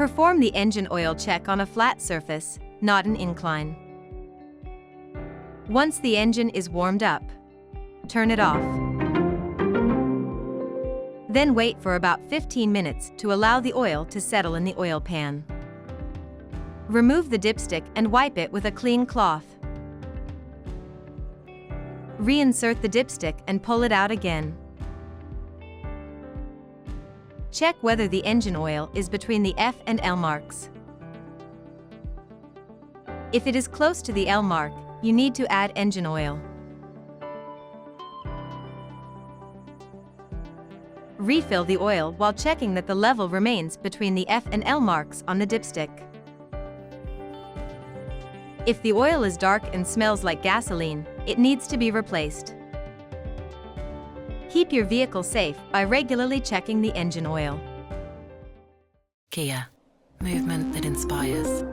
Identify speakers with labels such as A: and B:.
A: Perform the engine oil check on a flat surface, not an incline. Once the engine is warmed up, turn it off. Then wait for about 15 minutes to allow the oil to settle in the oil pan. Remove the dipstick and wipe it with a clean cloth. Reinsert the dipstick and pull it out again. Check whether the engine oil is between the F and L marks. If it is close to the L mark, you need to add engine oil. Refill the oil while checking that the level remains between the F and L marks on the dipstick. If the oil is dark and smells like gasoline, it needs to be replaced. Keep your vehicle safe by regularly checking the engine oil.
B: Kia, movement that inspires.